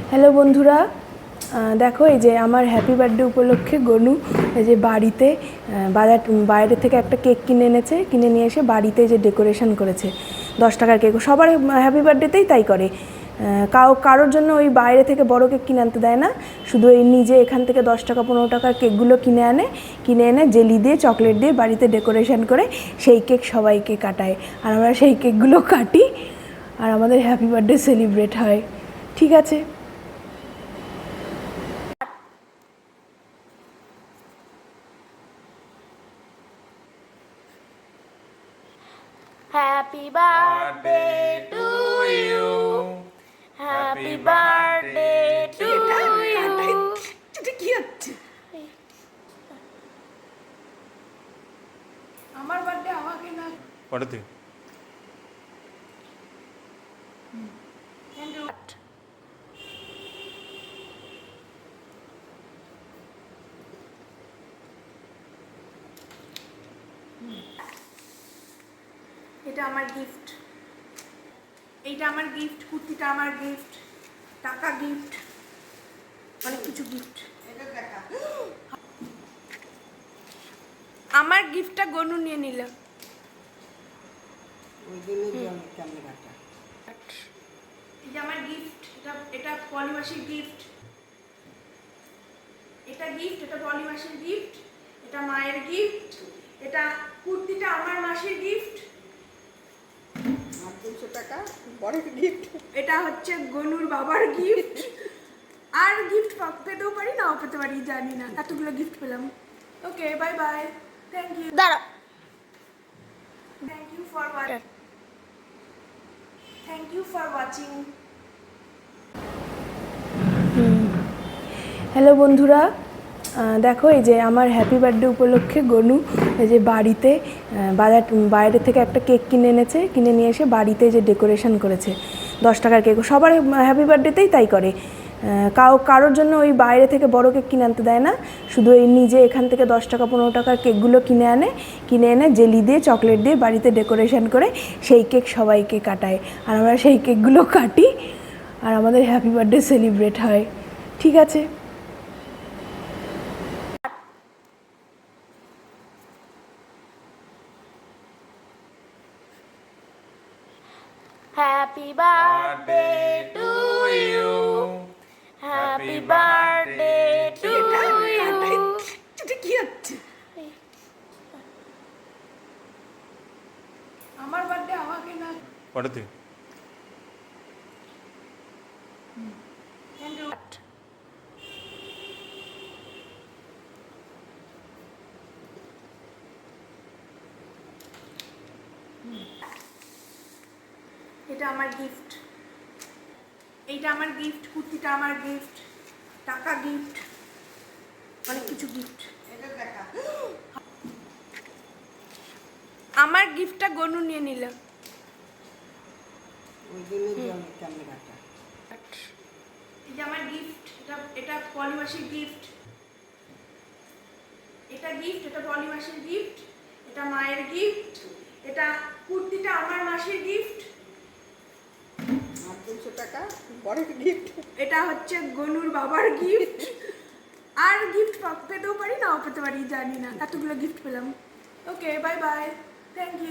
Hello বন্ধুরা, দেখো এই যে আমার হ্যাপি বার্থডে উপলক্ষে গনু এই যে বাড়িতে বাইরে থেকে একটা কেক কিনে এনেছে, কিনে নিয়ে এসে বাড়িতে যে ডেকোরেশন করেছে 10 টাকার কেক। সবার হ্যাপি বার্থডেতেই তাই করে, কারোর জন্য ওই বাইরে থেকে বড় কেক কিনে আনতে দেয় না, শুধু এই নিজে এখান থেকে 10 টাকা 15 টাকার কেকগুলো কিনে এনে জেলি দিয়ে চকলেট দিয়ে বাড়িতে ডেকোরেশন করে সেই কেক সবাইকে কাটায়। আর আমরা সেই কেকগুলো কাটি আর আমাদের হ্যাপি বার্থডে সেলিব্রেট হয়। ঠিক আছে। Happy birthday to you. Happy birthday to you. কি হচ্ছে? আমার বার্থডে আমাকে না পড়তে এটা আমার গিফট, এইটা আমার গিফট, কুর্তিটা আমার গিফট, টাকা গিফট, অনেক কিছু গিফট। আমার গিফটটা গনু নিয়ে নিল। এটা আমার গিফট, এটা পলিমাসির গিফট, এটা গিফট, এটা পলিমাসির গিফট, এটা মায়ের গিফট, এটা কুর্তিটা আমার মাসির গিফট, 200 টাকা বড় গিফট, এটা হচ্ছে গনুর বাবার গিফট। আর গিফট পেতেও পারি, নাও পেতে পারি, জানি না, এতগুলো গিফট পেলাম। Okay, bye bye, thank you, দাঁড়া, thank you for watching. Hello বন্ধুরা, দেখো এই যে আমার হ্যাপি বার্থডে উপলক্ষে গনু এই যে বাড়িতে বাইরে থেকে একটা কেক কিনে এনেছে, কিনে নিয়ে এসে বাড়িতে যে ডেকোরেশন করেছে 10 টাকার কেক। সবার হ্যাপি বার্থডেতেই তাই করে, কারোর জন্য ওই বাইরে থেকে বড় কেক কিনে আনতে দেয় না, শুধু এই নিজে এখান থেকে 10 টাকা 15 টাকার কেকগুলো কিনে এনে জেলি দিয়ে চকলেট দিয়ে বাড়িতে ডেকোরেশন করে সেই কেক সবাইকে কাটায়। আর আমরা সেই কেকগুলো কাটি আর আমাদের হ্যাপি বার্থডে সেলিব্রেট হয়। ঠিক আছে। happy birthday to you. Happy birthday to you. এটা কি হচ্ছে? আমার বার্থডে আমাকে না পড়তে এটা আমার গিফট, এইটা আমার গিফট, কুর্তিটা আমার গিফট, টাকা গিফট, অনেক কিছু গিফট। আমার গিফটটা গনু নিয়ে নিল। এটা আমার গিফট, এটা পলিমাসির গিফট, এটা গিফট, এটা পলিমাসির গিফট, এটা মায়ের গিফট, এটা কুর্তিটা আমার মাসির গিফট, 200 টাকা বড় গিফট, এটা হচ্ছে গনুর বাবার গিফট। আর গিফট পেতেও পারি, নাও পেতে পারি, জানি না, এতগুলো গিফট পেলাম। Okay, bye bye, thank you.